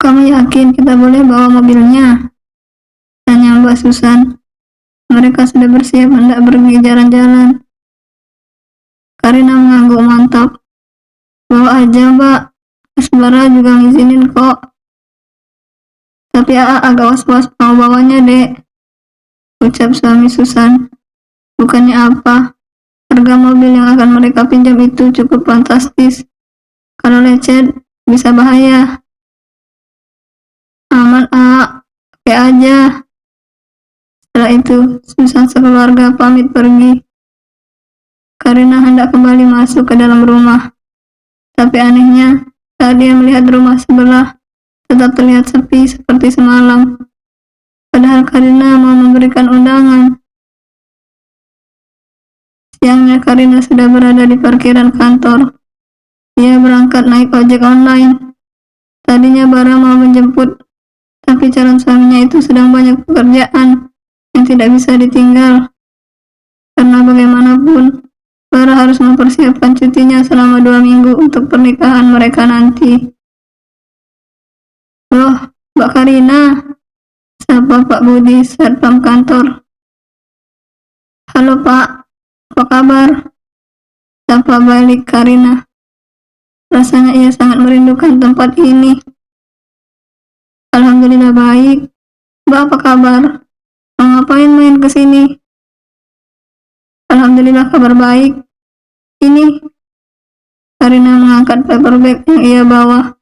"Kamu yakin kita boleh bawa mobilnya?" tanya Mbak Susan. Mereka sudah bersiap hendak pergi jalan-jalan. Karina mengangguk mantap. "Bawa aja, Mbak. Asbara juga ngizinin kok. Tapi Aa agak was-was mau bawanya, Dek," ucap suami Susan. "Bukannya apa, harga mobil yang akan mereka pinjam itu cukup fantastis. Kalau lecet, bisa bahaya." "Aman, Aa. Pakai aja." Setelah itu, Susan sekeluarga pamit pergi. Karina hendak kembali masuk ke dalam rumah. Tapi anehnya, saat dia melihat rumah sebelah, tetap terlihat sepi seperti semalam. Padahal Karina mau memberikan undangan. Siangnya Karina sudah berada di parkiran kantor. Dia berangkat naik ojek online. Tadinya Bara mau menjemput, tapi calon suaminya itu sedang banyak pekerjaan yang tidak bisa ditinggal. Karena bagaimanapun, Bara harus mempersiapkan cutinya selama 2 minggu untuk pernikahan mereka nanti. "Loh, Mbak Karina," sapa Pak Budi, satpam kantor. "Halo Pak, apa kabar?" sapa balik Karina. Rasanya ia sangat merindukan tempat ini. "Alhamdulillah baik. Mbak apa kabar? Mau ngapain main ke sini?" "Alhamdulillah kabar baik. Ini," Karina mengangkat paper bag yang ia bawa.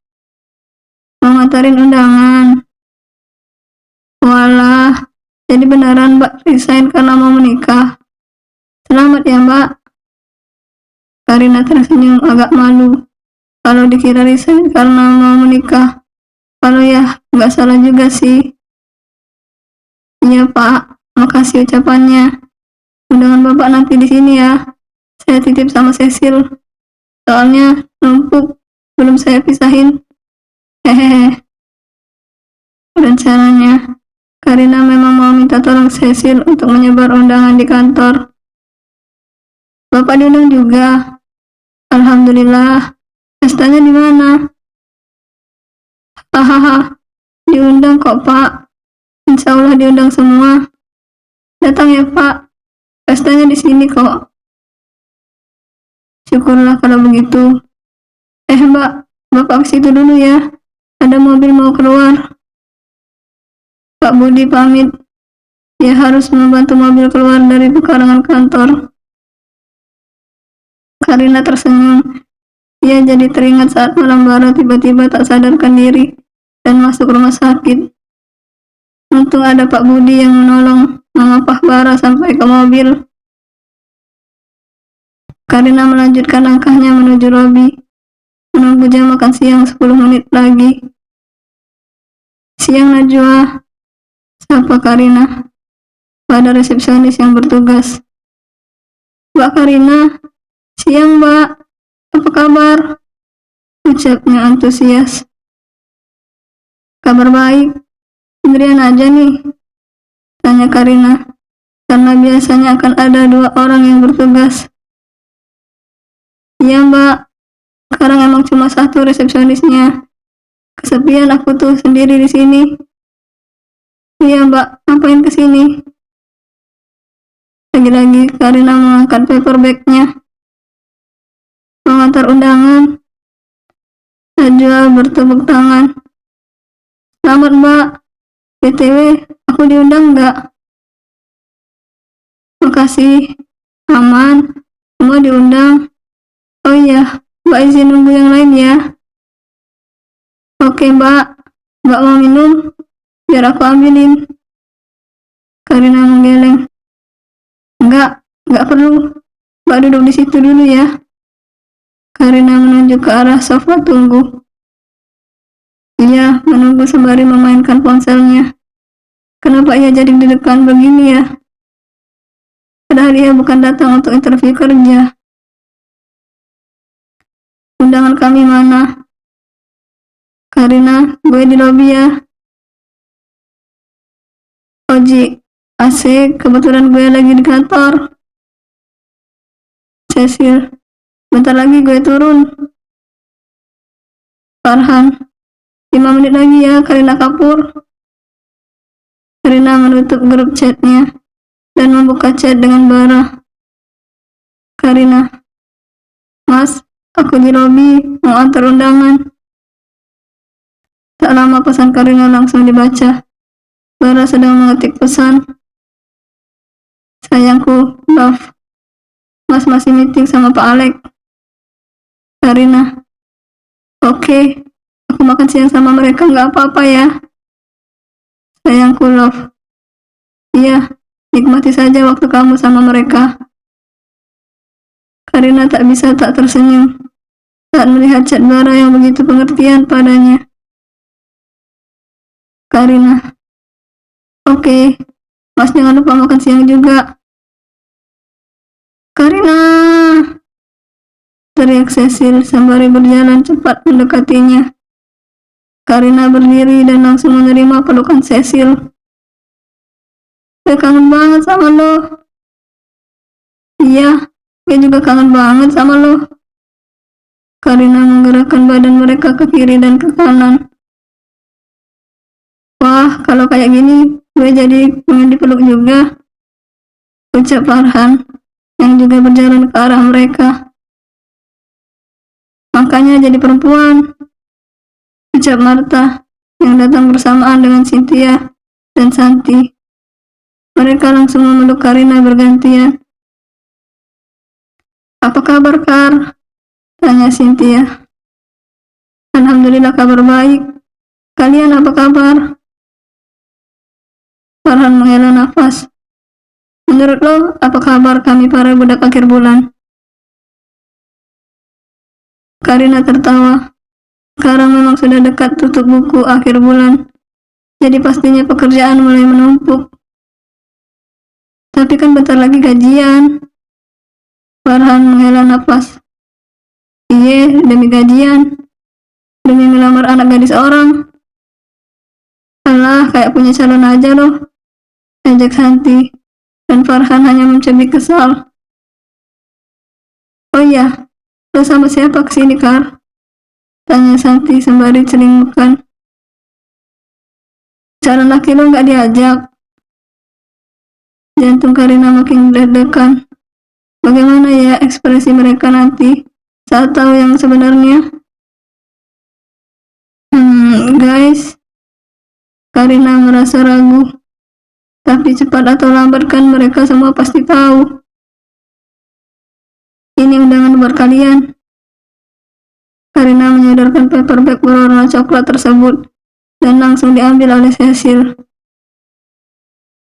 "Mau nganterin undangan." "Walah, jadi beneran Mbak resign karena mau menikah? Selamat ya Mbak." Karina tersenyum agak malu. Kalau dikira resign karena mau menikah, kalau ya nggak salah juga sih. "Iya Pak, makasih ucapannya. Undangan Bapak nanti di sini ya. Saya titip sama Cecil. Soalnya numpuk, belum saya pisahin. Hehehe." Rencananya, Karina memang mau minta tolong Cecil untuk menyebar undangan di kantor. "Bapak diundang juga?" "Alhamdulillah. Pestanya di mana?" "Hahaha, diundang kok Pak. Insya Allah diundang semua. Datang ya Pak. Pestanya di sini kok." "Syukurlah kalau begitu. Mbak, Bapak ke situ dulu ya. Ada mobil mau keluar." Pak Budi pamit. Dia harus membantu mobil keluar dari pekarangan kantor. Karina tersenyum. Ia jadi teringat saat malam Bara tiba-tiba tak sadarkan diri dan masuk rumah sakit. Untung ada Pak Budi yang menolong mengapah Bara sampai ke mobil. Karina melanjutkan langkahnya menuju lobi. Menunggu jam makan siang 10 menit lagi. "Siang Najwa," sapa Karina pada resepsionis yang bertugas. "Mbak Karina." "Siang Mbak, apa kabar?" ucapnya antusias. "Kabar baik. Sendirian aja nih?" tanya Karina, karena biasanya akan ada 2 orang yang bertugas. "Iya Mbak, sekarang emang cuma 1 resepsionisnya. Kesepian aku tuh sendiri di sini." "Iya Mbak, ngapain kesini?" Lagi-lagi Karina mengangkat paper bag-nya. "Mengantar undangan." Najwa bertepuk tangan. "Selamat Mbak. BTW, aku diundang nggak?" "Makasih. Aman. Semua diundang. Oh iya, Mbak izin nunggu yang lain ya." "Oke Mbak. Mbak mau minum? Biar aku ambilin." Karina menggeleng. Enggak perlu. Mbak duduk di situ dulu ya." Karina menunjuk ke arah sofa tunggu. Ia menunggu sembari memainkan ponselnya. Kenapa ia jadi deg-degan begini ya? Padahal ia bukan datang untuk interview kerja. "Undangan kami mana?" "Karina, gue di lobi ya." "Oji, asik, kebetulan gue lagi di kantor." "Cecil, bentar lagi gue turun." "Farhan." 5 menit lagi ya, Karina Kapur. Karina menutup grup chatnya dan membuka chat dengan Bara. Karina, Mas, aku di lobi, mau antar undangan. Tak lama pesan Karina langsung dibaca. Bara sedang mengetik pesan. Sayangku, love. Mas masih meeting sama Pak Alek. Karina, oke, aku makan siang sama mereka nggak apa-apa ya. Sayangku, love. Iya, nikmati saja waktu kamu sama mereka. Karina tak bisa tak tersenyum saat melihat chat Bara yang begitu pengertian padanya. Karina, oke, Mas jangan lupa makan siang juga. Karina, teriak Cecil sembari berjalan cepat mendekatinya. Karina berdiri dan langsung menerima pelukan Cecil. Gue kangen banget sama lo. Iya, gue juga kangen banget sama lo. Karina menggerakkan badan mereka ke kiri dan ke kanan. Wah, kalau kayak gini, gue jadi pengen dipeluk juga, ucap Farhan, yang juga berjalan ke arah mereka. Makanya jadi perempuan, ucap Marta, yang datang bersamaan dengan Cynthia dan Santi. Mereka langsung memeluk Karina bergantian. Apa kabar, Kar? Tanya Cynthia. Alhamdulillah kabar baik. Kalian apa kabar? Farhan menghela nafas. Menurut lo, apa kabar kami para budak akhir bulan? Karina tertawa. Sekarang memang sudah dekat tutup buku akhir bulan, jadi pastinya pekerjaan mulai menumpuk. Tapi kan bentar lagi gajian. Farhan menghela nafas. Iye, demi gajian. Demi melamar anak gadis orang. Alah, kayak punya calon aja loh, ejek Santi. Dan Farhan hanya mencubit kesal. Oh iya, lo sama siapa kesini, Kar? Tanya Santi sembari celingukan. Calon laki lo nggak diajak. Jantung Karina makin deg-degan. Bagaimana ya ekspresi mereka nanti saat tahu yang sebenarnya? Guys, Karina merasa ragu. Tapi cepat atau lambat kan mereka semua pasti tahu. Ini undangan buat kalian. Karina menyodorkan paper bag berwarna coklat tersebut dan langsung diambil oleh Cecil.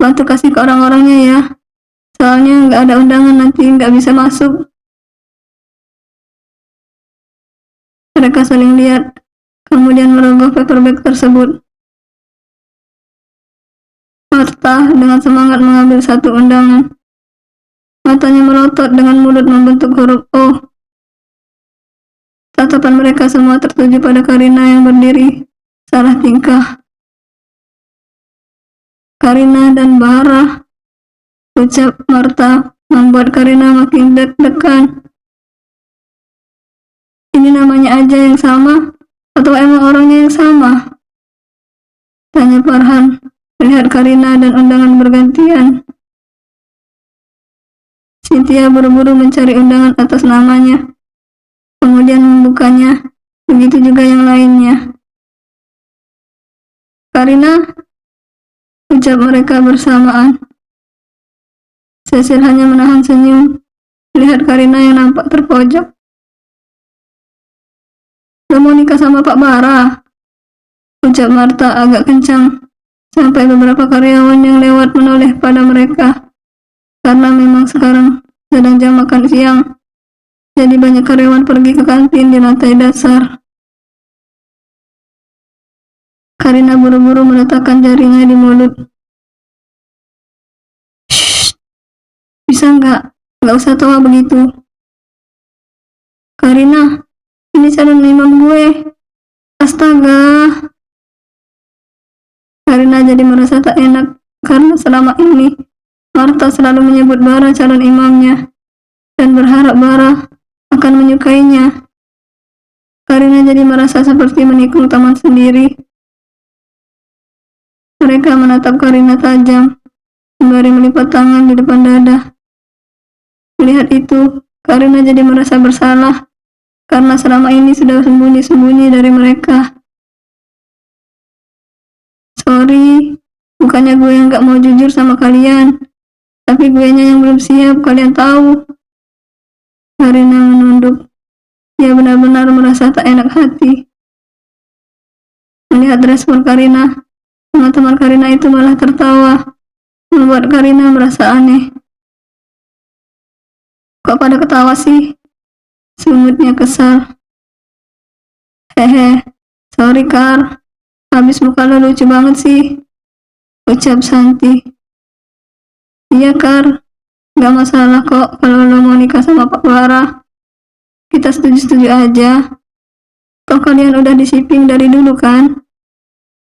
Bantu kasih ke orang-orangnya ya. Soalnya nggak ada undangan nanti nggak bisa masuk. Mereka saling lihat, kemudian merogoh paper bag tersebut. Marta dengan semangat mengambil satu undangan. Matanya melotot dengan mulut membentuk huruf O. Tatapan mereka semua tertuju pada Karina yang berdiri salah tingkah. Karina dan Bara, ucap Marta, membuat Karina makin deg-degan. Ini namanya aja yang sama, atau emang orangnya yang sama? Tanya Farhan, melihat Karina dan undangan bergantian. Cynthia buru-buru mencari undangan atas namanya, kemudian membukanya, begitu juga yang lainnya. Karina, ucap mereka bersamaan. Cecil hanya menahan senyum, melihat Karina yang nampak terpojok. Lo mau nikah sama Pak Bara? Ucap Marta agak kencang, sampai beberapa karyawan yang lewat menoleh pada mereka. Karena memang sekarang sedang jam makan siang, jadi banyak karyawan pergi ke kantin di lantai dasar. Karina buru-buru meletakkan jarinya di mulut. Shh, bisa nggak usah tawa begitu. Karina, ini calon imam gue. Astaga. Karina jadi merasa tak enak karena selama ini Marta selalu menyebut Bara calon imamnya dan berharap Bara akan menyukainya. Karina jadi merasa seperti menikung teman sendiri. Mereka menatap Karina tajam, sembari melipat tangan di depan dada. Melihat itu, Karina jadi merasa bersalah, karena selama ini sudah sembunyi-sembunyi dari mereka. Sorry, bukannya gue yang gak mau jujur sama kalian, tapi gue nya yang belum siap, kalian tahu. Karina menunduk. Dia benar-benar merasa tak enak hati. Melihat respon Karina, teman-teman Karina itu malah tertawa, membuat Karina merasa aneh. Kok pada ketawa sih? Sungutnya kesal. Hehe, sorry Kar, habis muka lo lucu banget sih, ucap Santi. Iya Kar, gak masalah kok kalau lo mau nikah sama Pak Clara. Kita setuju-setuju aja. Toh kalian udah di shipping dari dulu kan?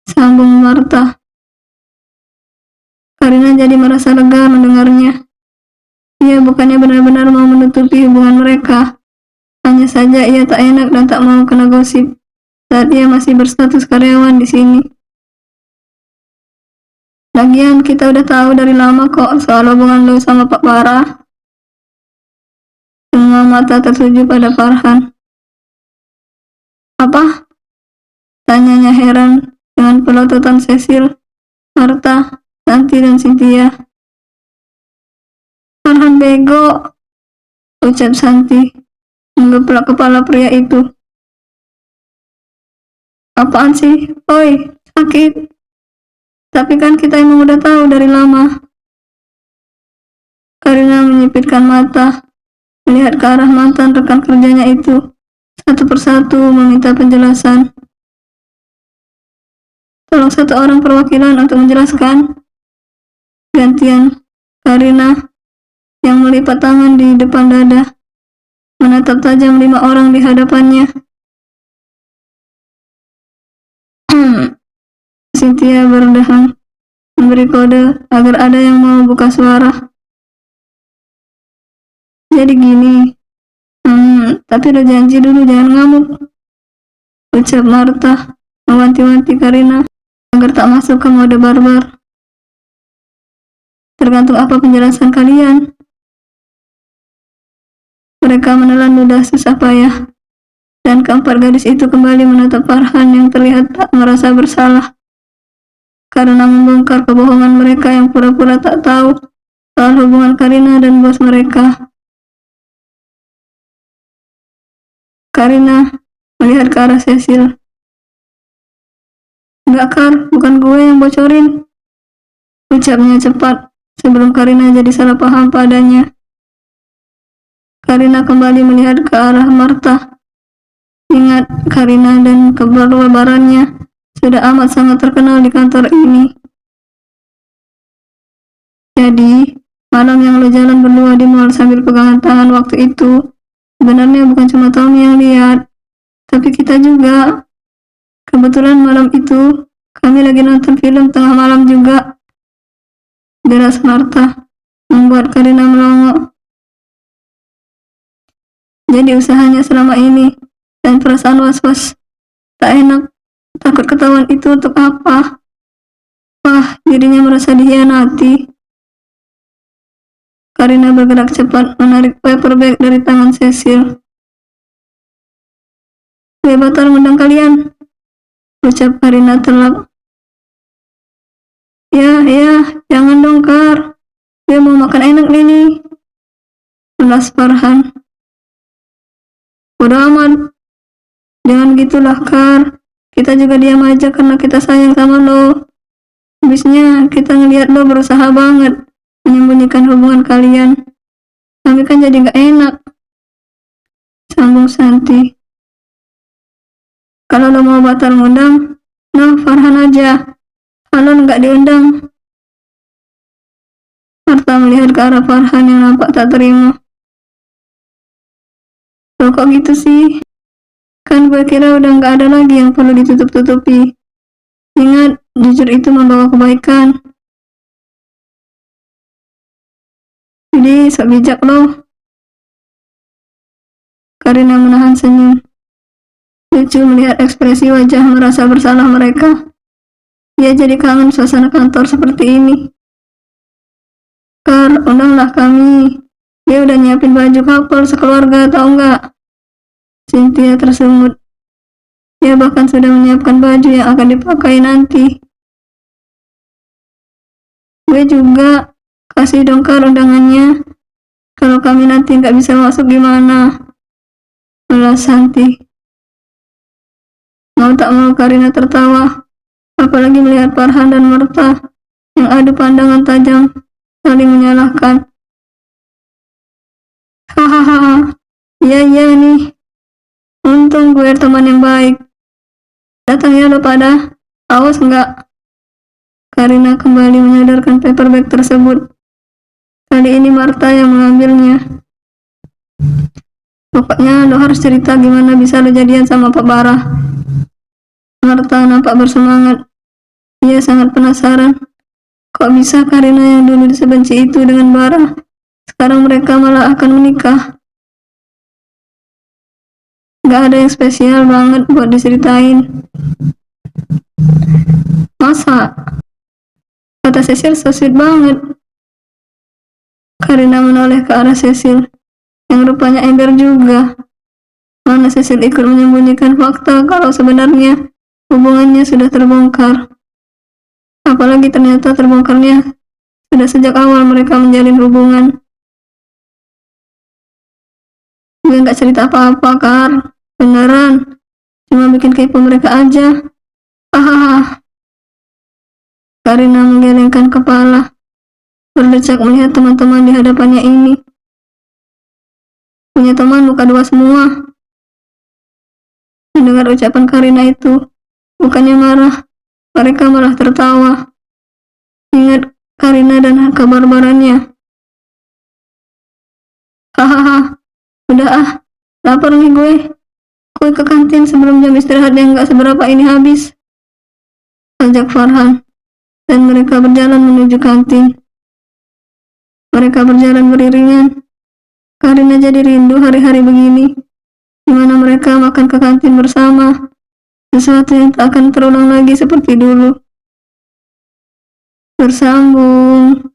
Sambung Marta. Karina jadi merasa lega mendengarnya. Ia bukannya benar-benar mau menutupi hubungan mereka. Hanya saja ia tak enak dan tak mau kena gosip saat ia masih berstatus karyawan di sini. Lagian kita udah tahu dari lama kok soal hubungan lo sama Pak Clara. Semua mata tertuju pada Farhan. Apa? Tanyanya heran dengan pelototan Cecil, Marta, Santi, dan Cynthia. Farhan bego, ucap Santi, menggeplak kepala pria itu. Apaan sih? Oi, sakit. Tapi kan kita emang udah tahu dari lama. Karina menyipitkan mata, melihat ke arah mantan rekan kerjanya itu, satu persatu meminta penjelasan. Tolong satu orang perwakilan untuk menjelaskan. Gantian Karina yang melipat tangan di depan dada, menatap tajam 5 orang di hadapannya. Cynthia berdeham, memberi kode agar ada yang mau buka suara. Jadi gini, tapi udah janji dulu jangan ngamuk, ucap Marta, mewanti-wanti Karina agar tak masuk ke mode barbar. Tergantung apa penjelasan kalian. Mereka menelan ludah susah payah, dan keempat gadis itu kembali menatap Farhan yang terlihat tak merasa bersalah karena membongkar kebohongan mereka yang pura-pura tak tahu soal hubungan Karina dan bos mereka. Karina melihat ke arah Cecil. Enggak Kar, bukan gue yang bocorin, ucapnya cepat sebelum Karina jadi salah paham padanya. Karina kembali melihat ke arah Marta. Ingat, Karina dan kebarbarannya sudah amat sangat terkenal di kantor ini. Jadi, malam yang lo jalan berdua di mall sambil pegangan tangan waktu itu, sebenarnya bukan cuma Tommy yang lihat, tapi kita juga. Kebetulan malam itu, kami lagi nonton film tengah malam juga. Deras Marta, membuat Karina melongo. Jadi usahanya selama ini, dan perasaan was-was tak enak, takut ketahuan itu untuk apa? Wah, dirinya merasa dikhianati. Karina bergerak cepat menarik paper bag dari tangan Cecil. Gue batal ngundang kalian, ucap Karina telak. Ya, jangan dong Kar. Gue mau makan enak nih. Ulas Farhan. Bodo amat. Jangan gitulah Kar. Kita juga diam aja karena kita sayang sama lo. Habisnya kita ngeliat lo berusaha banget menyembunyikan hubungan kalian. Kami kan jadi gak enak, sambung Santi. Kalau lo mau batal ngundang, nah Farhan aja. Kalau nggak diundang. Marta melihat ke arah Farhan yang nampak tak terima. Lo kok gitu sih? Kan gue kira udah nggak ada lagi yang perlu ditutup-tutupi. Ingat, jujur itu membawa kebaikan. Jadi sok bijak lo. Karina menahan senyum. Lucu melihat ekspresi wajah merasa bersalah mereka. Dia jadi kangen suasana kantor seperti ini. Kar, undanglah kami. Dia udah nyiapin baju couple sekeluarga, tau nggak? Cynthia tersungut. Dia bahkan sudah menyiapkan baju yang akan dipakai nanti. Gue juga kasih dong Kar undangannya. Kalau kami nanti nggak bisa masuk gimana? Melas Santi. Mau tak mau Karina tertawa, apalagi melihat Farhan dan Marta yang adu pandangan tajam, saling menyalahkan. Hahaha, iya nih, untung gue teman yang baik. Datang ya lo pada, awas enggak. Karina kembali menyadarkan paperback tersebut. Kali ini Marta yang mengambilnya. Pokoknya lo harus cerita gimana bisa lo jadian sama Pak Barah. Marta nampak bersemangat. Ia sangat penasaran. Kok bisa Karina yang dulu sebenci itu dengan Barah, sekarang mereka malah akan menikah? Gak ada yang spesial banget buat diceritain. Masa? Kata Cecil so sweet banget. Karina menoleh ke arah Cecil, yang rupanya ember juga. Mana Cecil ikut menyembunyikan fakta kalau sebenarnya hubungannya sudah terbongkar. Apalagi ternyata terbongkarnya sudah sejak awal mereka menjalin hubungan. Gue gak cerita apa-apa, Kar. Beneran. Cuma bikin kepo mereka aja. Hahaha. Karina menggelengkan kepala, berdecak melihat teman-teman di hadapannya ini. Punya teman muka dua semua. Mendengar ucapan Karina itu, bukannya marah, mereka malah tertawa. Ingat Karina dan kebarbarannya. Hahaha, udah lapar nih gue. Gue ke kantin sebelum jam istirahat yang gak seberapa ini habis. Ajak Farhan, dan mereka berjalan menuju kantin. Mereka berjalan beriringan. Karina jadi rindu hari-hari begini, di mana mereka makan ke kantin bersama. Sesuatu yang tak akan terulang lagi seperti dulu. Bersambung.